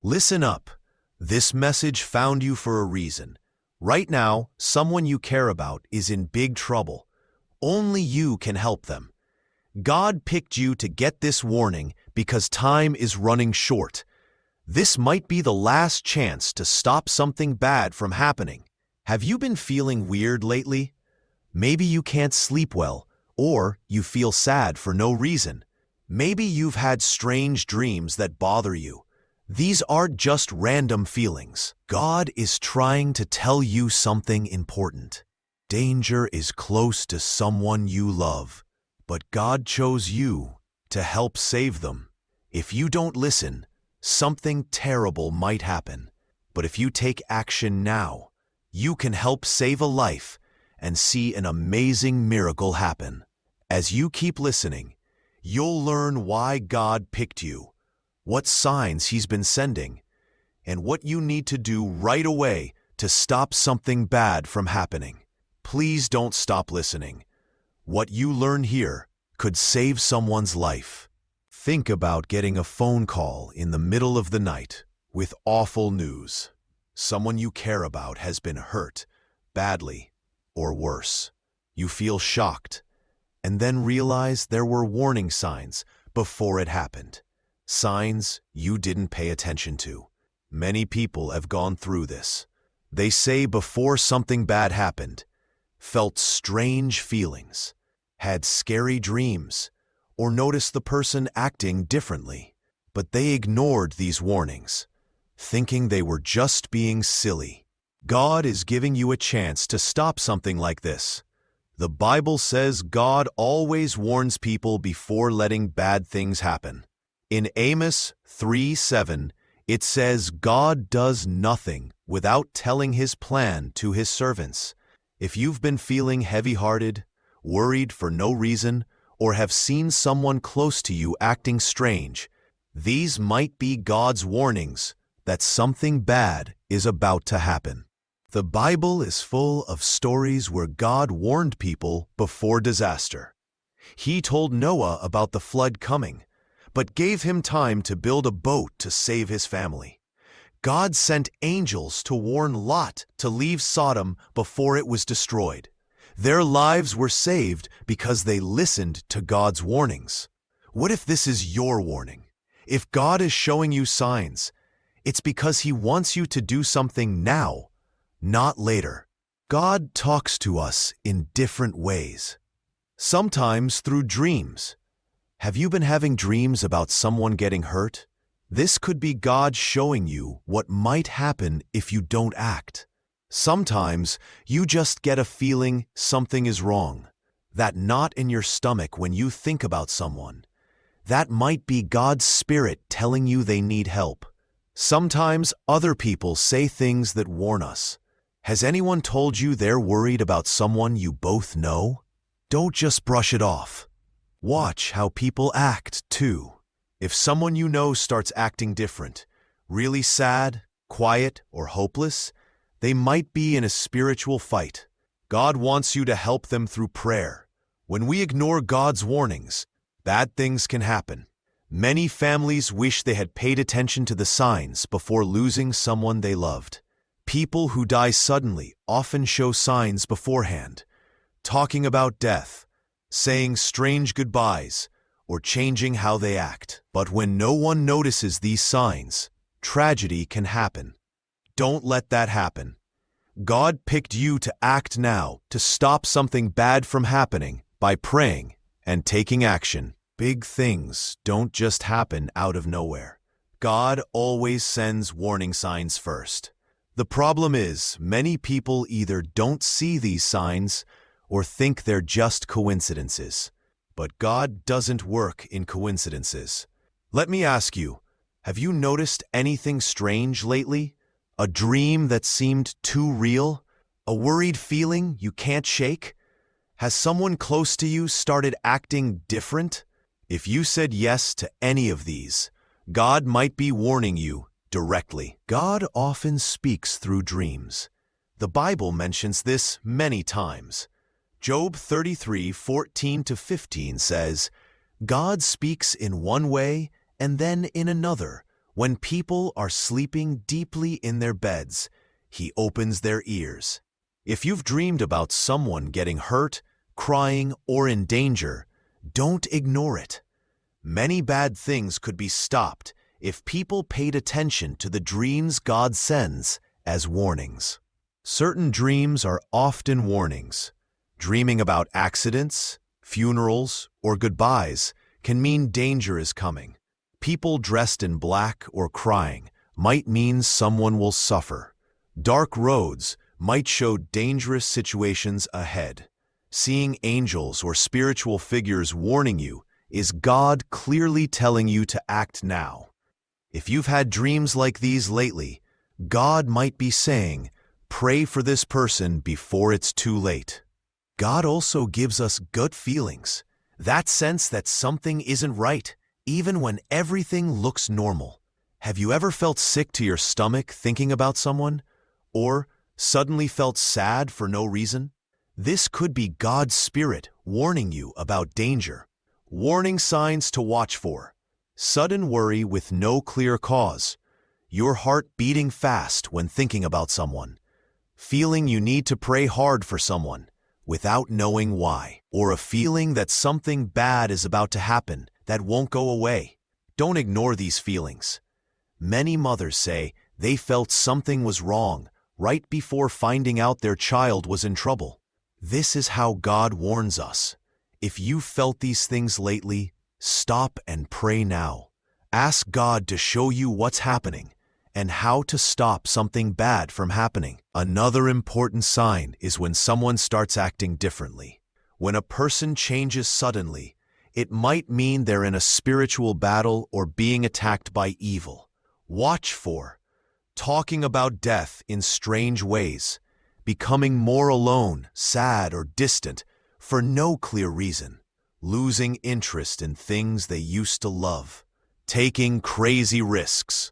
Listen up. This message found you for a reason. Right now, someone you care about is in big trouble. Only you can help them. God picked you to get this warning because time is running short. This might be the last chance to stop something bad from happening. Have you been feeling weird lately? Maybe you can't sleep well, or you feel sad for no reason. Maybe you've had strange dreams that bother you. These aren't just random feelings. God is trying to tell you something important. Danger is close to someone you love, but God chose you to help save them. If you don't listen, something terrible might happen. But if you take action now, you can help save a life and see an amazing miracle happen. As you keep listening, you'll learn why God picked you, what signs He's been sending, and what you need to do right away to stop something bad from happening. Please don't stop listening. What you learn here could save someone's life. Think about getting a phone call in the middle of the night with awful news. Someone you care about has been hurt, badly, or worse. You feel shocked, and then realize there were warning signs before it happened. Signs you didn't pay attention to. Many people have gone through this. They say before something bad happened, felt strange feelings, had scary dreams, or noticed the person acting differently. But they ignored these warnings, thinking they were just being silly. God is giving you a chance to stop something like this. The Bible says God always warns people before letting bad things happen. In Amos 3:7, it says God does nothing without telling His plan to His servants. If you've been feeling heavy-hearted, worried for no reason, or have seen someone close to you acting strange, these might be God's warnings that something bad is about to happen. The Bible is full of stories where God warned people before disaster. He told Noah about the flood coming, but gave him time to build a boat to save his family. God sent angels to warn Lot to leave Sodom before it was destroyed. Their lives were saved because they listened to God's warnings. What if this is your warning? If God is showing you signs, it's because He wants you to do something now, not later. God talks to us in different ways. Sometimes through dreams. Have you been having dreams about someone getting hurt? This could be God showing you what might happen if you don't act. Sometimes you just get a feeling something is wrong, that knot in your stomach when you think about someone. That might be God's Spirit telling you they need help. Sometimes other people say things that warn us. Has anyone told you they're worried about someone you both know? Don't just brush it off. Watch how people act, too. If someone you know starts acting different, really sad, quiet, or hopeless, they might be in a spiritual fight. God wants you to help them through prayer. When we ignore God's warnings, bad things can happen. Many families wish they had paid attention to the signs before losing someone they loved. People who die suddenly often show signs beforehand, talking about death, saying strange goodbyes, or changing how they act. But when no one notices these signs, tragedy can happen. Don't let that happen. God picked you to act now to stop something bad from happening by praying and taking action. Big things don't just happen out of nowhere. God always sends warning signs first. The problem is, many people either don't see these signs or think they're just coincidences. But God doesn't work in coincidences. Let me ask you, have you noticed anything strange lately? A dream that seemed too real? A worried feeling you can't shake? Has someone close to you started acting different? If you said yes to any of these, God might be warning you directly. God often speaks through dreams. The Bible mentions this many times. Job 33:14-15 says, God speaks in one way and then in another When people are sleeping deeply in their beds, He opens their ears. If you've dreamed about someone getting hurt, crying, or in danger, don't ignore it. Many bad things could be stopped if people paid attention to the dreams God sends as warnings. Certain dreams are often warnings. Dreaming about accidents, funerals, or goodbyes can mean danger is coming. People dressed in black or crying might mean someone will suffer. Dark roads might show dangerous situations ahead. Seeing angels or spiritual figures warning you is God clearly telling you to act now. If you've had dreams like these lately, God might be saying, pray for this person before it's too late. God also gives us gut feelings, that sense that something isn't right, even when everything looks normal. Have you ever felt sick to your stomach thinking about someone? Or suddenly felt sad for no reason? This could be God's Spirit warning you about danger. Warning signs to watch for: sudden worry with no clear cause, your heart beating fast when thinking about someone, feeling you need to pray hard for someone without knowing why, or a feeling that something bad is about to happen that won't go away. Don't ignore these feelings. Many mothers say they felt something was wrong right before finding out their child was in trouble. This is how God warns us. If you felt these things lately, stop and pray now. Ask God to show you what's happening and how to stop something bad from happening. Another important sign is when someone starts acting differently. When a person changes suddenly, it might mean they're in a spiritual battle or being attacked by evil. Watch for talking about death in strange ways, becoming more alone, sad, or distant for no clear reason, losing interest in things they used to love, taking crazy risks,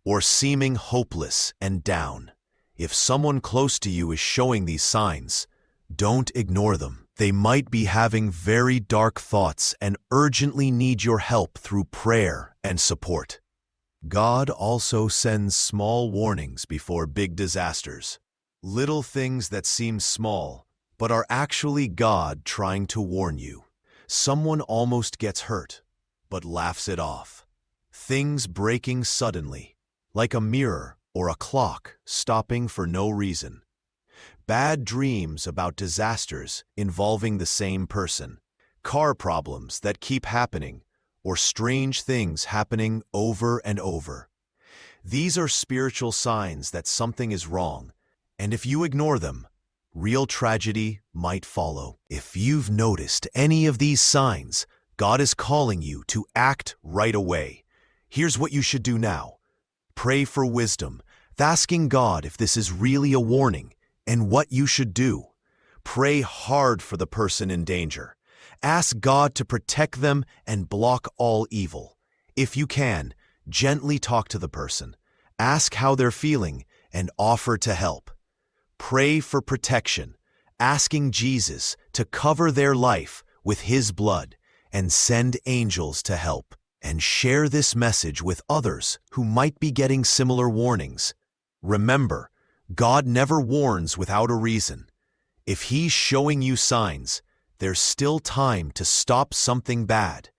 or seeming hopeless and down. If someone close to you is showing these signs, don't ignore them. They might be having very dark thoughts and urgently need your help through prayer and support. God also sends small warnings before big disasters. Little things that seem small, but are actually God trying to warn you. Someone almost gets hurt, but laughs it off. Things breaking suddenly, like a mirror or a clock stopping for no reason. Bad dreams about disasters involving the same person. Car problems that keep happening, or strange things happening over and over. These are spiritual signs that something is wrong, and if you ignore them, real tragedy might follow. If you've noticed any of these signs, God is calling you to act right away. Here's what you should do now. Pray for wisdom, asking God if this is really a warning and what you should do. Pray hard for the person in danger. Ask God to protect them and block all evil. If you can, gently talk to the person. Ask how they're feeling and offer to help. Pray for protection, asking Jesus to cover their life with His blood and send angels to help. And share this message with others who might be getting similar warnings. Remember, God never warns without a reason. If He's showing you signs, there's still time to stop something bad,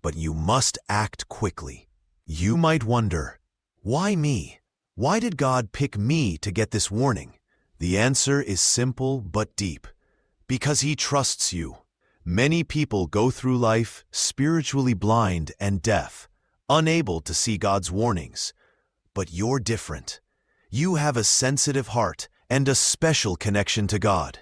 but you must act quickly. You might wonder, why me? Why did God pick me to get this warning? The answer is simple but deep. Because He trusts you. Many people go through life spiritually blind and deaf, unable to see God's warnings. But you're different. You have a sensitive heart and a special connection to God.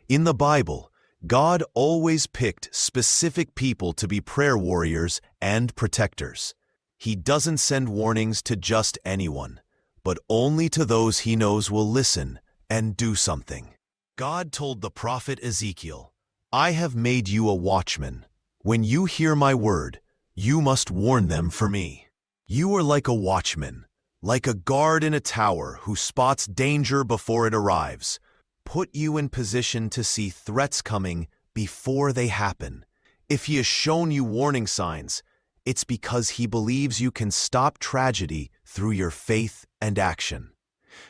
In the Bible, God always picked specific people to be prayer warriors and protectors. He doesn't send warnings to just anyone, but only to those He knows will listen and do something. God told the prophet Ezekiel, I have made you a watchman. When you hear my word, you must warn them for me. You are like a watchman, like a guard in a tower who spots danger before it arrives. Put you in position to see threats coming before they happen. If He has shown you warning signs, it's because He believes you can stop tragedy through your faith and action.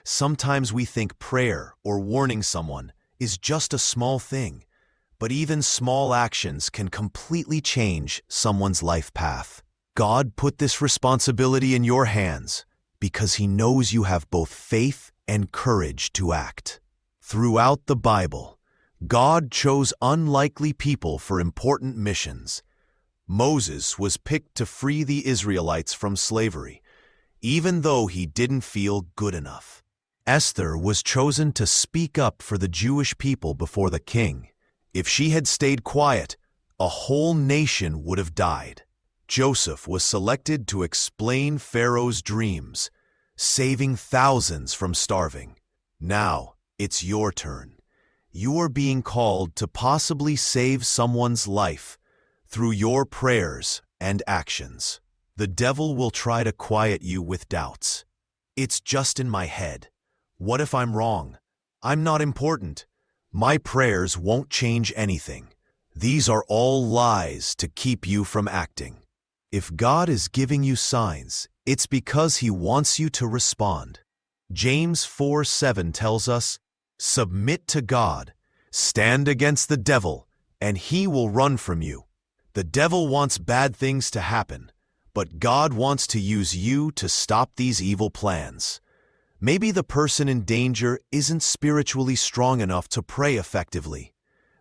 Sometimes we think prayer or warning someone is just a small thing, but even small actions can completely change someone's life path. God put this responsibility in your hands because He knows you have both faith and courage to act. Throughout the Bible, God chose unlikely people for important missions. Moses was picked to free the Israelites from slavery, even though he didn't feel good enough. Esther was chosen to speak up for the Jewish people before the king. If she had stayed quiet, a whole nation would have died. Joseph was selected to explain Pharaoh's dreams, saving thousands from starving. Now, it's your turn. You are being called to possibly save someone's life through your prayers and actions. The devil will try to quiet you with doubts. It's just in my head. What if I'm wrong? I'm not important. My prayers won't change anything. These are all lies to keep you from acting. If God is giving you signs, it's because He wants you to respond. James 4:7 tells us, "Submit to God, stand against the devil, and he will run from you." The devil wants bad things to happen, but God wants to use you to stop these evil plans. Maybe the person in danger isn't spiritually strong enough to pray effectively.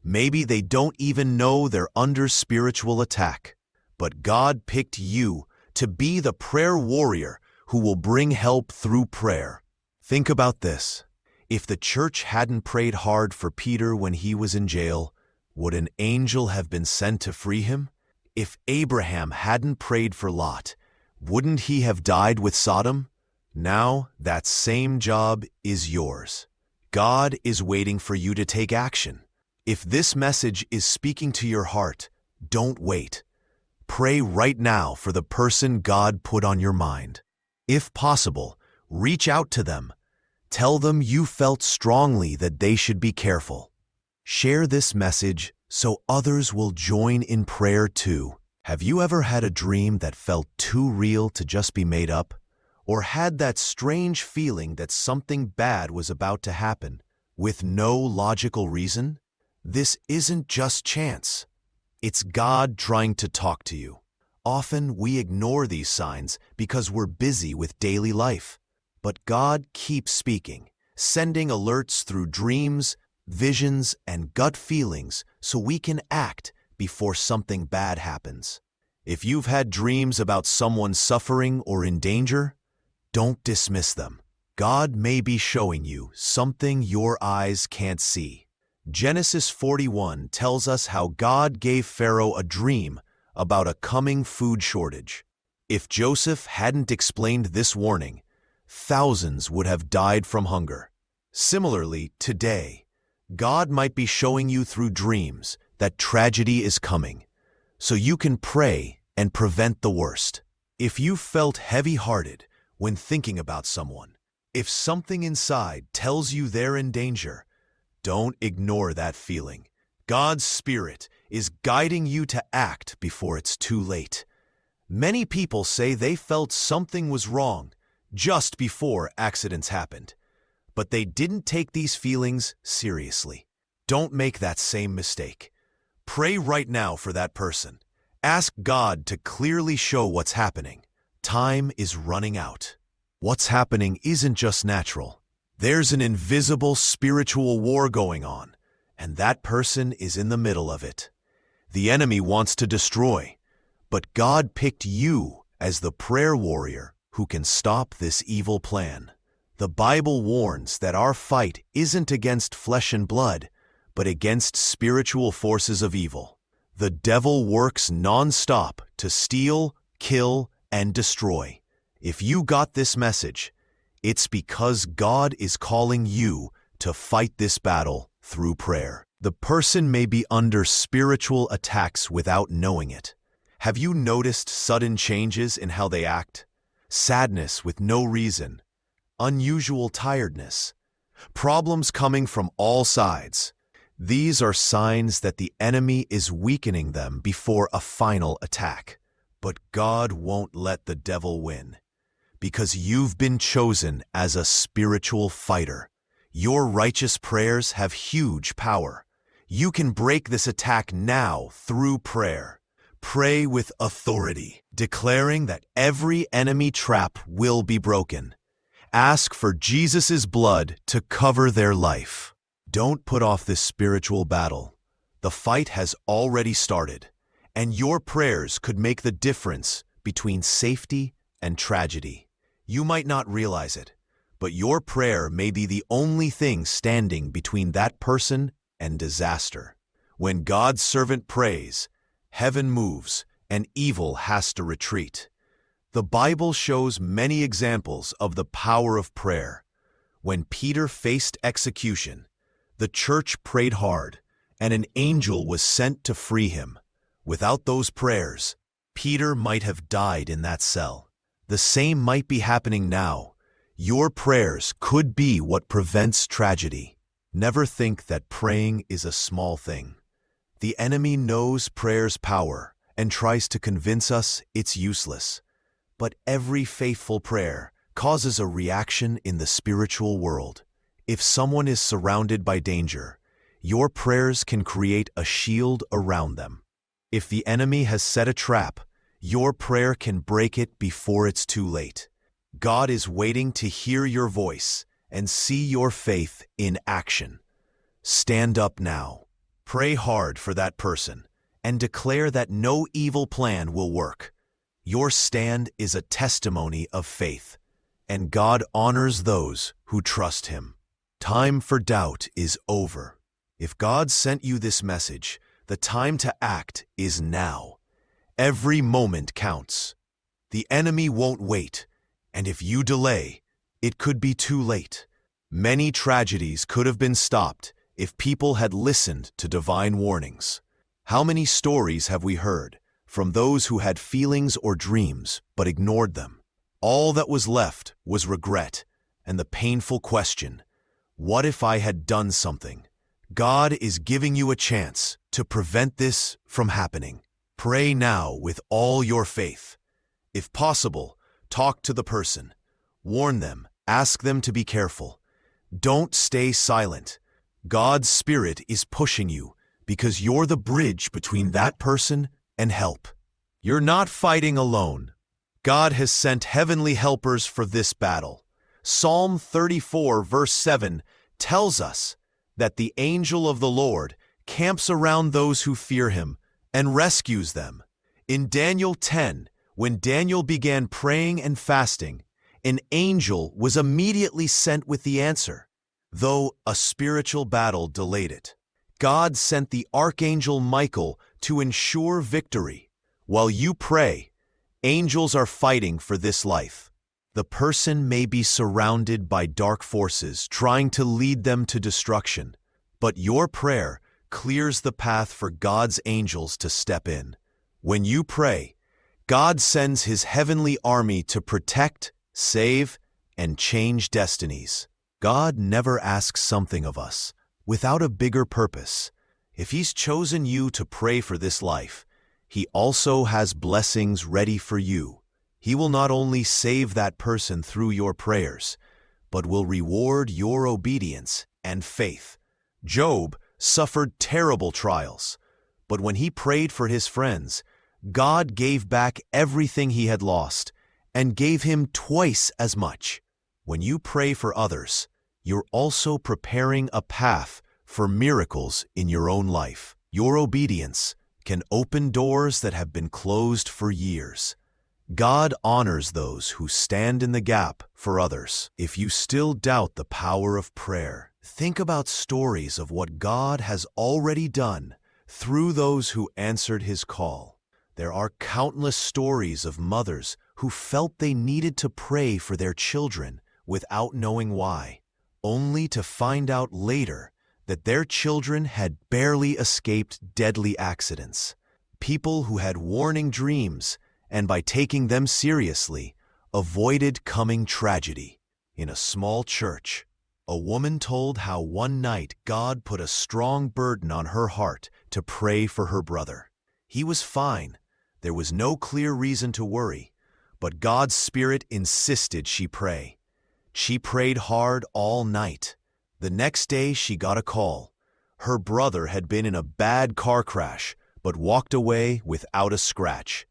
Maybe they don't even know they're under spiritual attack. But God picked you to be the prayer warrior who will bring help through prayer. Think about this. If the church hadn't prayed hard for Peter when he was in jail, would an angel have been sent to free him? If Abraham hadn't prayed for Lot, wouldn't he have died with Sodom? Now, that same job is yours. God is waiting for you to take action. If this message is speaking to your heart, don't wait. Pray right now for the person God put on your mind. If possible, reach out to them. Tell them you felt strongly that they should be careful. Share this message so others will join in prayer too. Have you ever had a dream that felt too real to just be made up? Or had that strange feeling that something bad was about to happen, with no logical reason? This isn't just chance. It's God trying to talk to you. Often we ignore these signs because we're busy with daily life. But God keeps speaking, sending alerts through dreams, visions, and gut feelings so we can act before something bad happens. If you've had dreams about someone suffering or in danger, don't dismiss them. God may be showing you something your eyes can't see. Genesis 41 tells us how God gave Pharaoh a dream about a coming food shortage. If Joseph hadn't explained this warning, thousands would have died from hunger. Similarly, today, God might be showing you through dreams that tragedy is coming, so you can pray and prevent the worst. If you felt heavy-hearted when thinking about someone, if something inside tells you they're in danger, don't ignore that feeling. God's Spirit is guiding you to act before it's too late. Many people say they felt something was wrong just before accidents happened, but they didn't take these feelings seriously. Don't make that same mistake. Pray right now for that person. Ask God to clearly show what's happening. Time is running out. What's happening isn't just natural. There's an invisible spiritual war going on, and that person is in the middle of it. The enemy wants to destroy, but God picked you as the prayer warrior who can stop this evil plan. The Bible warns that our fight isn't against flesh and blood, but against spiritual forces of evil. The devil works non-stop to steal, kill, and destroy. If you got this message, it's because God is calling you to fight this battle through prayer. The person may be under spiritual attacks without knowing it. Have you noticed sudden changes in how they act? Sadness with no reason, unusual tiredness, problems coming from all sides. These are signs that the enemy is weakening them before a final attack. But God won't let the devil win. because you've been chosen as a spiritual fighter. Your righteous prayers have huge power. You can break this attack now through prayer. Pray with authority, declaring that every enemy trap will be broken. Ask for Jesus' blood to cover their life. Don't put off this spiritual battle. The fight has already started, and your prayers could make the difference between safety and tragedy. You might not realize it, but your prayer may be the only thing standing between that person and disaster. When God's servant prays, heaven moves and evil has to retreat. The Bible shows many examples of the power of prayer. When Peter faced execution, the church prayed hard, and an angel was sent to free him. Without those prayers, Peter might have died in that cell. The same might be happening now. Your prayers could be what prevents tragedy. Never think that praying is a small thing. The enemy knows prayer's power and tries to convince us it's useless. But every faithful prayer causes a reaction in the spiritual world. If someone is surrounded by danger, your prayers can create a shield around them. If the enemy has set a trap, your prayer can break it before it's too late. God is waiting to hear your voice and see your faith in action. Stand up now. Pray hard for that person and declare that no evil plan will work. Your stand is a testimony of faith, and God honors those who trust Him. Time for doubt is over. If God sent you this message, the time to act is now. Every moment counts. The enemy won't wait, and if you delay, it could be too late. Many tragedies could have been stopped if people had listened to divine warnings. How many stories have we heard from those who had feelings or dreams but ignored them? All that was left was regret and the painful question, what if I had done something? God is giving you a chance to prevent this from happening. Pray now with all your faith. If possible, talk to the person. Warn them. Ask them to be careful. Don't stay silent. God's Spirit is pushing you because you're the bridge between that person and help. You're not fighting alone. God has sent heavenly helpers for this battle. Psalm 34 verse 7 tells us that the angel of the Lord camps around those who fear Him and rescues them. In Daniel 10, when Daniel began praying and fasting, an angel was immediately sent with the answer, though a spiritual battle delayed it. God sent the archangel Michael to ensure victory. While you pray, angels are fighting for this life. The person may be surrounded by dark forces trying to lead them to destruction, but your prayer clears the path for God's angels to step in. When you pray, God sends His heavenly army to protect, save, and change destinies. God never asks something of us without a bigger purpose. If He's chosen you to pray for this life, He also has blessings ready for you. He will not only save that person through your prayers, but will reward your obedience and faith. Job suffered terrible trials, but when he prayed for his friends, God gave back everything he had lost and gave him twice as much. When you pray for others, you're also preparing a path for miracles in your own life. Your obedience can open doors that have been closed for years. God honors those who stand in the gap for others. If you still doubt the power of prayer, think about stories of what God has already done through those who answered His call. There are countless stories of mothers who felt they needed to pray for their children without knowing why, only to find out later that their children had barely escaped deadly accidents. People who had warning dreams and by taking them seriously, avoided coming tragedy. In a small church, a woman told how one night God put a strong burden on her heart to pray for her brother. He was fine. There was no clear reason to worry, but God's Spirit insisted she pray. She prayed hard all night. The next day she got a call. Her brother had been in a bad car crash, but walked away without a scratch.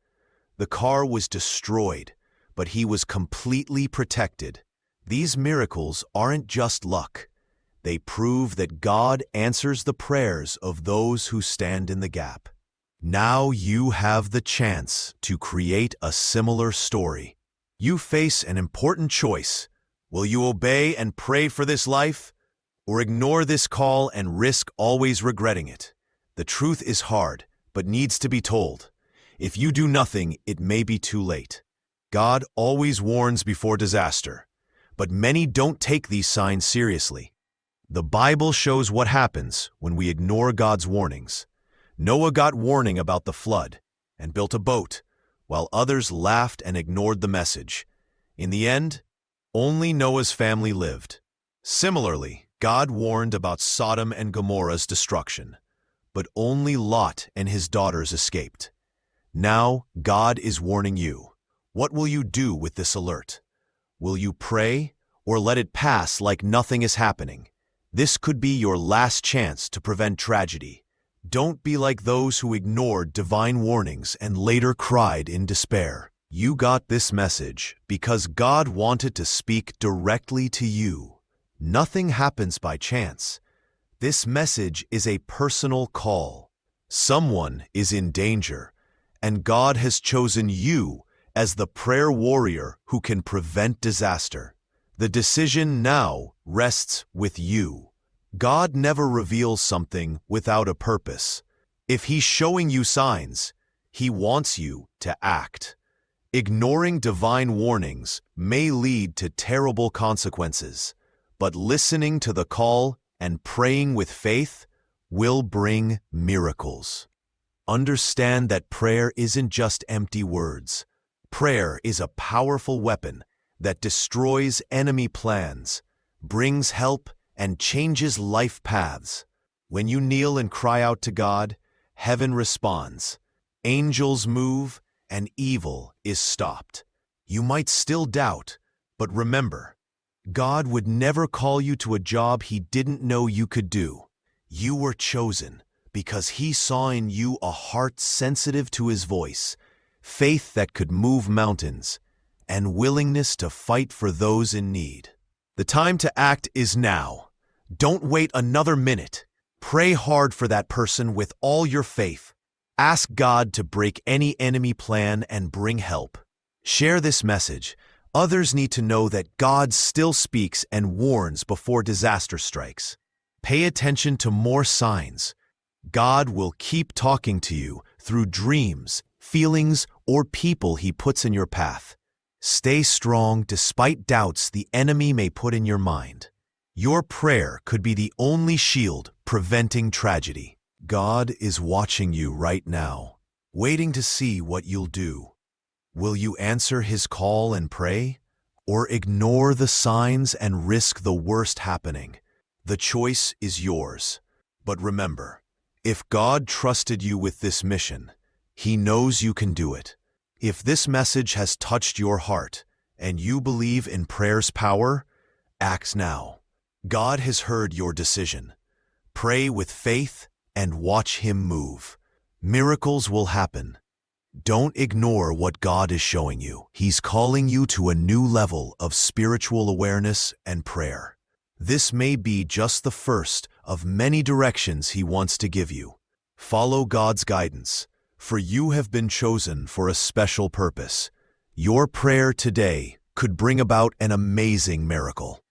The car was destroyed, but he was completely protected. These miracles aren't just luck. They prove that God answers the prayers of those who stand in the gap. Now you have the chance to create a similar story. You face an important choice. Will you obey and pray for this life, or ignore this call and risk always regretting it? The truth is hard, but needs to be told. If you do nothing, it may be too late. God always warns before disaster, but many don't take these signs seriously. The Bible shows what happens when we ignore God's warnings. Noah got warning about the flood and built a boat, while others laughed and ignored the message. In the end, only Noah's family lived. Similarly, God warned about Sodom and Gomorrah's destruction, but only Lot and his daughters escaped. Now, God is warning you. What will you do with this alert? Will you pray or let it pass like nothing is happening? This could be your last chance to prevent tragedy. Don't be like those who ignored divine warnings and later cried in despair. You got this message because God wanted to speak directly to you. Nothing happens by chance. This message is a personal call. Someone is in danger, and God has chosen you as the prayer warrior who can prevent disaster. The decision now rests with you. God never reveals something without a purpose. If He's showing you signs, He wants you to act. Ignoring divine warnings may lead to terrible consequences, but listening to the call and praying with faith will bring miracles. Understand that prayer isn't just empty words. Prayer is a powerful weapon that destroys enemy plans, brings help, and changes life paths. When you kneel and cry out to God, heaven responds. Angels move, and evil is stopped. You might still doubt, but remember, God would never call you to a job He didn't know you could do. You were chosen because He saw in you a heart sensitive to His voice, faith that could move mountains, and willingness to fight for those in need. The time to act is now. Don't wait another minute. Pray hard for that person with all your faith. Ask God to break any enemy plan and bring help. Share this message. Others need to know that God still speaks and warns before disaster strikes. Pay attention to more signs. God will keep talking to you through dreams, feelings, or people He puts in your path. Stay strong despite doubts the enemy may put in your mind. Your prayer could be the only shield preventing tragedy. God is watching you right now, waiting to see what you'll do. Will you answer His call and pray, or ignore the signs and risk the worst happening? The choice is yours. But remember, if God trusted you with this mission, He knows you can do it. If this message has touched your heart and you believe in prayer's power, act now. God has heard your decision. Pray with faith and watch Him move. Miracles will happen. Don't ignore what God is showing you. He's calling you to a new level of spiritual awareness and prayer. This may be just the first of many directions He wants to give you. Follow God's guidance, for you have been chosen for a special purpose. Your prayer today could bring about an amazing miracle.